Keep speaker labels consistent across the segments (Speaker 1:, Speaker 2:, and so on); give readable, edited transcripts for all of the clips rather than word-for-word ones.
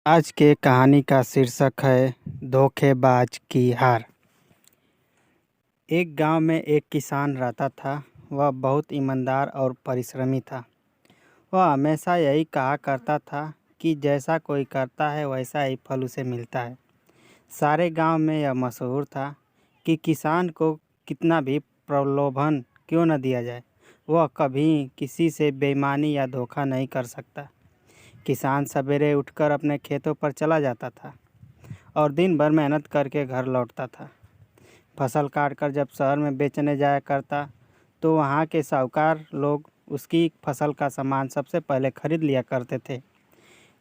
Speaker 1: आज के कहानी का शीर्षक है धोखेबाज की हार। एक गांव में एक किसान रहता था। वह बहुत ईमानदार और परिश्रमी था। वह हमेशा यही कहा करता था कि जैसा कोई करता है वैसा ही फल उसे मिलता है। सारे गांव में यह मशहूर था कि किसान को कितना भी प्रलोभन क्यों न दिया जाए, वह कभी किसी से बेईमानी या धोखा नहीं कर सकता। किसान सवेरे उठकर अपने खेतों पर चला जाता था और दिन भर मेहनत करके घर लौटता था। फसल काटकर जब शहर में बेचने जाया करता तो वहाँ के साहूकार लोग उसकी फसल का सामान सबसे पहले खरीद लिया करते थे।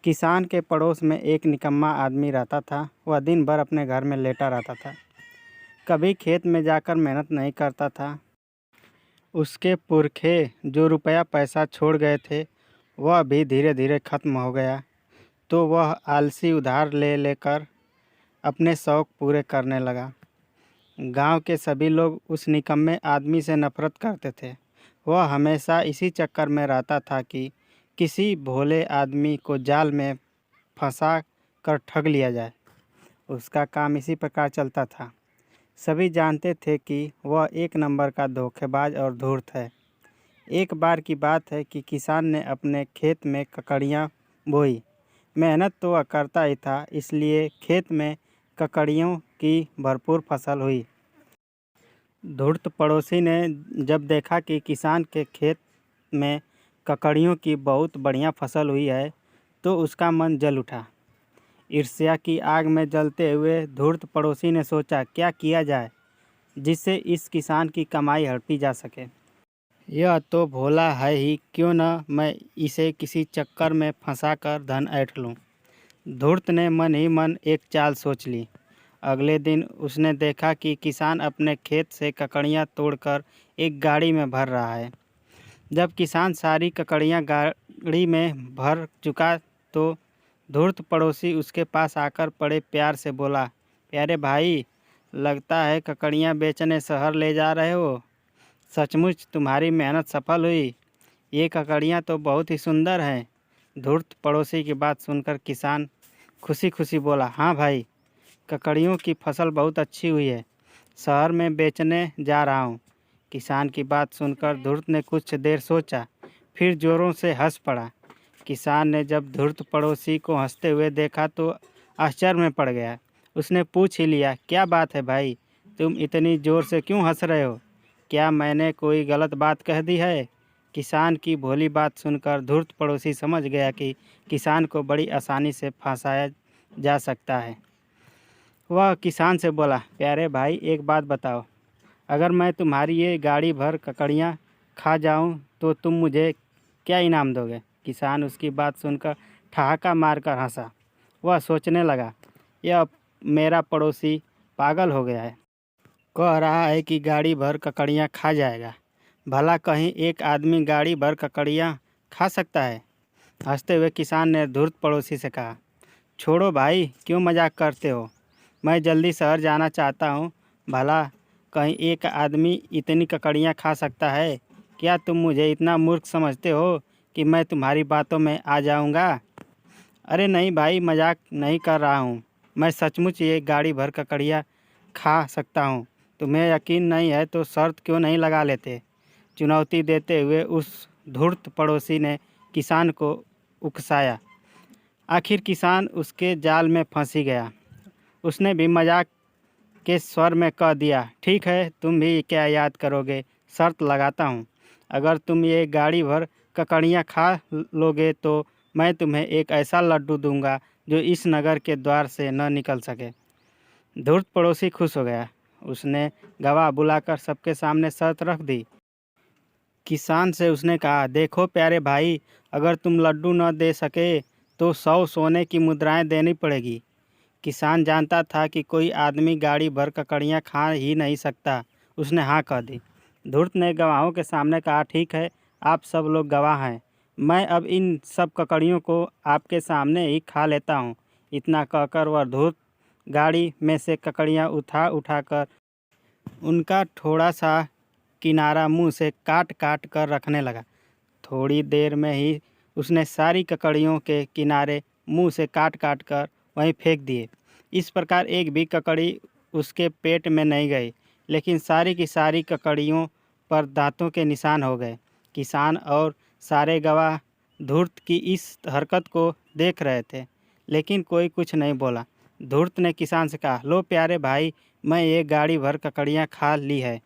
Speaker 1: किसान के पड़ोस में एक निकम्मा आदमी रहता था। वह दिन भर अपने घर में लेटा रहता था, कभी खेत में जाकर मेहनत नहीं करता था। उसके पुरखे जो रुपया पैसा छोड़ गए थे वह भी धीरे धीरे खत्म हो गया, तो वह आलसी उधार ले लेकर अपने शौक़ पूरे करने लगा। गांव के सभी लोग उस निकम्मे आदमी से नफरत करते थे। वह हमेशा इसी चक्कर में रहता था कि किसी भोले आदमी को जाल में फंसा कर ठग लिया जाए। उसका काम इसी प्रकार चलता था। सभी जानते थे कि वह एक नंबर का धोखेबाज और धूर्त है। एक बार की बात है कि किसान ने अपने खेत में ककड़ियाँ बोई। मेहनत तो वह करता ही था, इसलिए खेत में ककड़ियों की भरपूर फसल हुई। धूर्त पड़ोसी ने जब देखा कि किसान के खेत में ककड़ियों की बहुत बढ़िया फसल हुई है तो उसका मन जल उठा। ईर्ष्या की आग में जलते हुए धूर्त पड़ोसी ने सोचा, क्या किया जाए जिससे इस किसान की कमाई हड़पी जा सके। यह तो भोला है ही, क्यों न मैं इसे किसी चक्कर में फंसाकर धन ऐंठ लूँ। धूर्त ने मन ही मन एक चाल सोच ली। अगले दिन उसने देखा कि किसान अपने खेत से ककड़ियाँ तोड़कर एक गाड़ी में भर रहा है। जब किसान सारी ककड़ियाँ गाड़ी में भर चुका तो धूर्त पड़ोसी उसके पास आकर बड़े प्यार से बोला, प्यारे भाई, लगता है ककड़ियाँ बेचने शहर ले जा रहे हो। सचमुच तुम्हारी मेहनत सफल हुई। ये ककड़ियाँ तो बहुत ही सुंदर हैं। धूर्त पड़ोसी की बात सुनकर किसान खुशी खुशी बोला, हाँ भाई, ककड़ियों की फसल बहुत अच्छी हुई है, शहर में बेचने जा रहा हूँ। किसान की बात सुनकर धूर्त ने कुछ देर सोचा, फिर जोरों से हंस पड़ा। किसान ने जब धूर्त पड़ोसी को हंसते हुए देखा तो आश्चर्य में पड़ गया। उसने पूछ ही लिया, क्या बात है भाई, तुम इतनी ज़ोर से क्यों हंस रहे हो? क्या मैंने कोई गलत बात कह दी है? किसान की भोली बात सुनकर धूर्त पड़ोसी समझ गया कि किसान को बड़ी आसानी से फंसाया जा सकता है। वह किसान से बोला, प्यारे भाई, एक बात बताओ, अगर मैं तुम्हारी ये गाड़ी भर ककड़ियाँ खा जाऊँ तो तुम मुझे क्या इनाम दोगे? किसान उसकी बात सुनकर ठहाका मारकर हंसा। वह सोचने लगा, यह मेरा पड़ोसी पागल हो गया है। कह रहा है कि गाड़ी भर ककड़ियाँ खा जाएगा। भला कहीं एक आदमी गाड़ी भर ककड़ियाँ खा सकता है? हंसते हुए किसान ने धूर्त पड़ोसी से कहा, छोड़ो भाई, क्यों मजाक करते हो? मैं जल्दी शहर जाना चाहता हूँ। भला कहीं एक आदमी इतनी ककड़ियाँ खा सकता है? क्या तुम मुझे इतना मूर्ख समझते हो कि मैं तुम्हारी बातों में आ जाऊँगा? अरे नहीं भाई, मजाक नहीं कर रहा हूँ। मैं सचमुच ये गाड़ी भर ककड़ियाँ खा सकता हूँ। तुम्हें यकीन नहीं है तो शर्त क्यों नहीं लगा लेते? चुनौती देते हुए उस धूर्त पड़ोसी ने किसान को उकसाया। आखिर किसान उसके जाल में फंस ही गया। उसने भी मजाक के स्वर में कह दिया, ठीक है, तुम भी क्या याद करोगे? शर्त लगाता हूँ, अगर तुम ये गाड़ी भर ककड़ियाँ खा लोगे तो मैं तुम्हें एक ऐसा लड्डू दूंगा जो इस नगर के द्वार से न निकल सके। धूर्त पड़ोसी खुश हो गया। उसने गवाह बुलाकर सबके सामने शर्त रख दी। किसान से उसने कहा, देखो प्यारे भाई, अगर तुम लड्डू न दे सके तो 100 सोने की मुद्राएं देनी पड़ेगी। किसान जानता था कि कोई आदमी गाड़ी भर ककड़ियाँ खा ही नहीं सकता। उसने हाँ कह दी। धूर्त ने गवाहों के सामने कहा, ठीक है, आप सब लोग गवाह हैं। मैं अब इन सब ककड़ियों को आपके सामने ही खा लेता हूँ। इतना कहकर वह धूर्त गाड़ी में से ककड़ियाँ उठाकर उनका थोड़ा सा किनारा मुंह से काट काट कर रखने लगा। थोड़ी देर में ही उसने सारी ककड़ियों के किनारे मुंह से काट काट कर वहीं फेंक दिए। इस प्रकार एक भी ककड़ी उसके पेट में नहीं गई, लेकिन सारी की सारी ककड़ियों पर दांतों के निशान हो गए। किसान और सारे गवाह धूर्त की इस हरकत को देख रहे थे, लेकिन कोई कुछ नहीं बोला। धूर्त ने किसान से कहा, लो प्यारे भाई, मैं एक गाड़ी भर ककड़ियाँ खा ली है।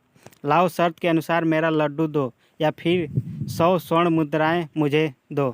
Speaker 1: लाओ शर्त के अनुसार मेरा लड्डू दो या फिर 100 स्वर्ण मुद्राएं मुझे दो।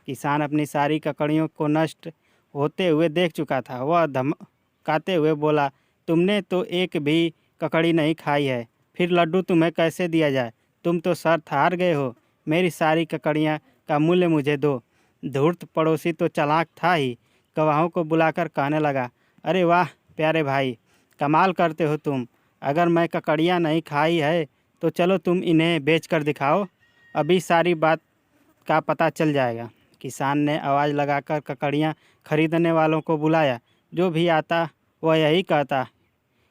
Speaker 1: किसान अपनी सारी ककड़ियों को नष्ट होते हुए देख चुका था। वह धमकाते हुए बोला, तुमने तो एक भी ककड़ी नहीं खाई है, फिर लड्डू तुम्हें कैसे दिया जाए? तुम तो शर्त हार गए हो। मेरी सारी ककड़ियाँ का मूल्य मुझे दो। धूर्त पड़ोसी तो चालाक था ही, गवाहों को बुलाकर कहने लगा, अरे वाह प्यारे भाई, कमाल करते हो तुम। अगर मैं ककड़ियाँ नहीं खाई है तो चलो तुम इन्हें बेच कर दिखाओ, अभी सारी बात का पता चल जाएगा। किसान ने आवाज़ लगाकर ककड़ियाँ खरीदने वालों को बुलाया। जो भी आता वह यही कहता,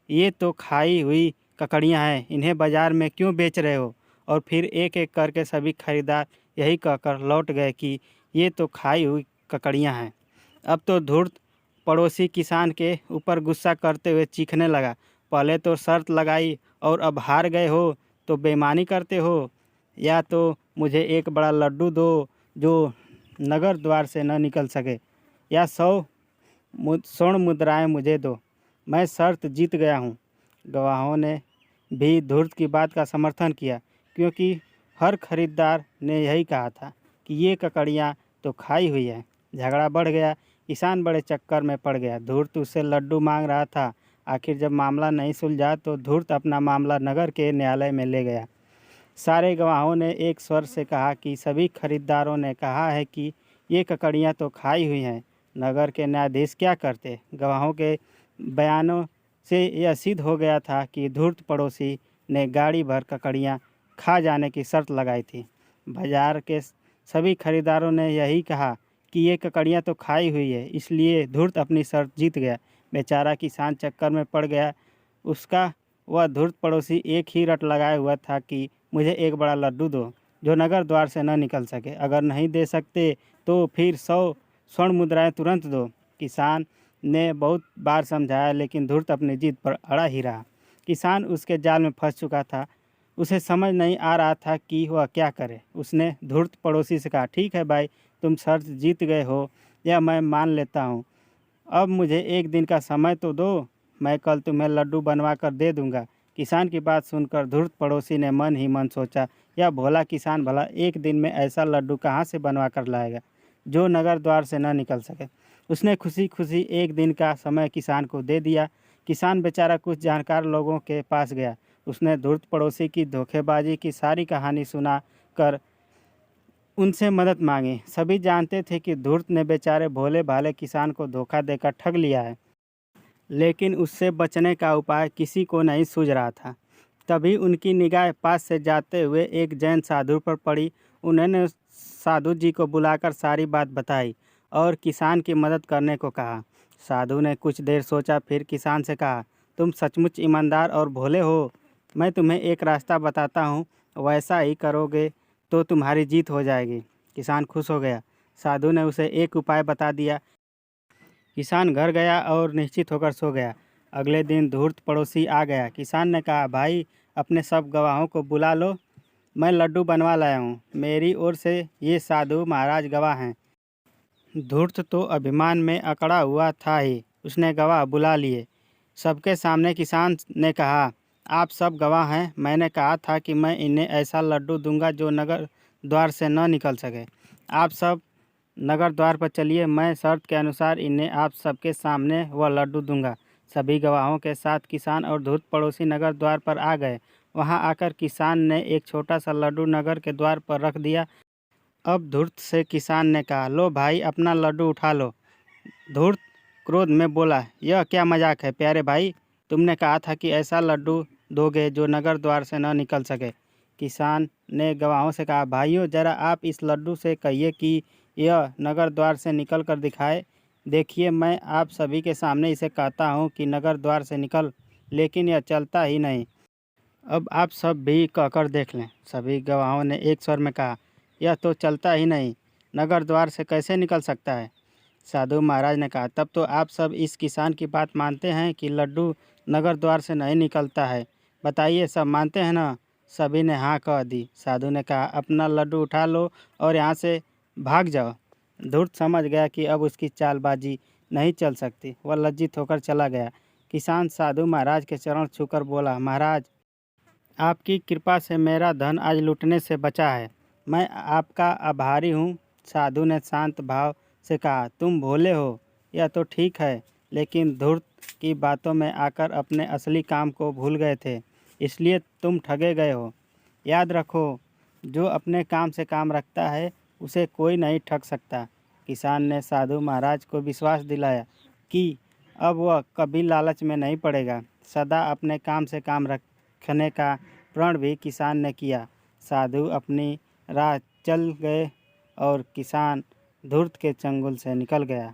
Speaker 1: ये तो खाई हुई ककड़ियाँ हैं, इन्हें बाज़ार में क्यों बेच रहे हो? और फिर एक एक करके सभी खरीदार यही कहकर लौट गए कि ये तो खाई हुई ककड़ियाँ हैं। अब तो धूर्त पड़ोसी किसान के ऊपर गुस्सा करते हुए चीखने लगा, पहले तो शर्त लगाई और अब हार गए हो तो बेईमानी करते हो, या तो मुझे एक बड़ा लड्डू दो जो नगर द्वार से न निकल सके, या 100 स्वर्ण मुद्राएं मुझे दो। मैं शर्त जीत गया हूँ। गवाहों ने भी धूर्त की बात का समर्थन किया, क्योंकि हर खरीदार ने यही कहा था कि ये ककड़ियाँ तो खाई हुई है। झगड़ा बढ़ गया। किसान बड़े चक्कर में पड़ गया। धूर्त उससे लड्डू मांग रहा था। आखिर जब मामला नहीं सुलझा तो धूर्त अपना मामला नगर के न्यायालय में ले गया। सारे गवाहों ने एक स्वर से कहा कि सभी खरीदारों ने कहा है कि ये ककड़ियाँ तो खाई हुई हैं। नगर के न्यायाधीश क्या करते? गवाहों के बयानों से यह सिद्ध हो गया था कि धूर्त पड़ोसी ने गाड़ी भर ककड़ियाँ खा जाने की शर्त लगाई थी। बाजार के सभी खरीदारों ने यही कहा कि ये ककड़ियाँ तो खाई हुई है, इसलिए धूर्त अपनी शर्त जीत गया। बेचारा किसान चक्कर में पड़ गया। उसका वह धूर्त पड़ोसी एक ही रट लगाए हुआ था कि मुझे एक बड़ा लड्डू दो जो नगर द्वार से न निकल सके, अगर नहीं दे सकते तो फिर 100 स्वर्ण मुद्राएं तुरंत दो। किसान ने बहुत बार समझाया, लेकिन धूर्त अपनी जिद पर अड़ा ही रहा। किसान उसके जाल में फंस चुका था। उसे समझ नहीं आ रहा था कि वह क्या करे। उसने धूर्त पड़ोसी से कहा, ठीक है भाई, तुम शर्त जीत गए हो, यह मैं मान लेता हूँ। अब मुझे एक दिन का समय तो दो, मैं कल तुम्हें लड्डू बनवा कर दे दूंगा। किसान की बात सुनकर धूर्त पड़ोसी ने मन ही मन सोचा, यह भोला किसान भला एक दिन में ऐसा लड्डू कहाँ से बनवा कर लाएगा जो नगर द्वार से न निकल सके। उसने खुशी खुशी एक दिन का समय किसान को दे दिया। किसान बेचारा कुछ जानकार लोगों के पास गया। उसने धूर्त पड़ोसी की धोखेबाजी की सारी कहानी सुना कर उनसे मदद मांगी। सभी जानते थे कि धूर्त ने बेचारे भोले भाले किसान को धोखा देकर ठग लिया है, लेकिन उससे बचने का उपाय किसी को नहीं सूझ रहा था। तभी उनकी निगाह पास से जाते हुए एक जैन साधु पर पड़ी। उन्होंने साधु जी को बुलाकर सारी बात बताई और किसान की मदद करने को कहा। साधु ने कुछ देर सोचा, फिर किसान से कहा, तुम सचमुच ईमानदार और भोले हो। मैं तुम्हें एक रास्ता बताता हूँ, वैसा ही करोगे तो तुम्हारी जीत हो जाएगी। किसान खुश हो गया। साधु ने उसे एक उपाय बता दिया। किसान घर गया और निश्चित होकर सो गया। अगले दिन धूर्त पड़ोसी आ गया। किसान ने कहा, भाई अपने सब गवाहों को बुला लो, मैं लड्डू बनवा लाया हूँ। मेरी ओर से ये साधु महाराज गवाह हैं। धूर्त तो अभिमान में अकड़ा हुआ था ही। उसने गवाह बुला लिए। सबके सामने किसान ने कहा, आप सब गवाह हैं। मैंने कहा था कि मैं इन्हें ऐसा लड्डू दूंगा जो नगर द्वार से न निकल सके। आप सब नगर द्वार पर चलिए, मैं शर्त के अनुसार इन्हें आप सबके सामने वह लड्डू दूंगा। सभी गवाहों के साथ किसान और धूर्त पड़ोसी नगर द्वार पर आ गए। वहां आकर किसान ने एक छोटा सा लड्डू नगर के द्वार पर रख दिया। अब धूर्त से किसान ने कहा, लो भाई अपना लड्डू उठा लो। धूर्त क्रोध में बोला, यह क्या मजाक है प्यारे भाई, तुमने कहा था कि ऐसा लड्डू दोगे जो नगर द्वार से न निकल सके। किसान ने गवाहों से कहा, भाइयों जरा आप इस लड्डू से कहिए कि यह नगर द्वार से निकल कर दिखाए। देखिए मैं आप सभी के सामने इसे कहता हूँ कि नगर द्वार से निकल, लेकिन यह चलता ही नहीं। अब आप सब भी कहकर देख लें। सभी गवाहों ने एक स्वर में कहा, यह तो चलता ही नहीं, नगर द्वार से कैसे निकल सकता है। साधु महाराज ने कहा, तब तो आप सब इस किसान की बात मानते हैं कि लड्डू नगर द्वार से नहीं निकलता है। बताइए, सब मानते हैं ना? सभी ने हाँ कह दी। साधु ने कहा, अपना लड्डू उठा लो और यहाँ से भाग जाओ। धूर्त समझ गया कि अब उसकी चालबाजी नहीं चल सकती। वह लज्जित होकर चला गया। किसान साधु महाराज के चरण छूकर बोला, महाराज, आपकी कृपा से मेरा धन आज लूटने से बचा है। मैं आपका आभारी हूँ। साधु ने शांत भाव से कहा, तुम भोले हो, यह तो ठीक है, लेकिन धूर्त की बातों में आकर अपने असली काम को भूल गए थे, इसलिए तुम ठगे गए हो। याद रखो, जो अपने काम से काम रखता है उसे कोई नहीं ठग सकता। किसान ने साधु महाराज को विश्वास दिलाया कि अब वह कभी लालच में नहीं पड़ेगा। सदा अपने काम से काम रखने का प्रण भी किसान ने किया। साधु अपनी राह चल गए और किसान धूर्त के चंगुल से निकल गया।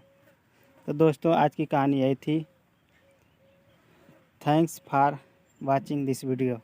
Speaker 1: तो दोस्तों, आज की कहानी यही थी। Thanks for watching this video.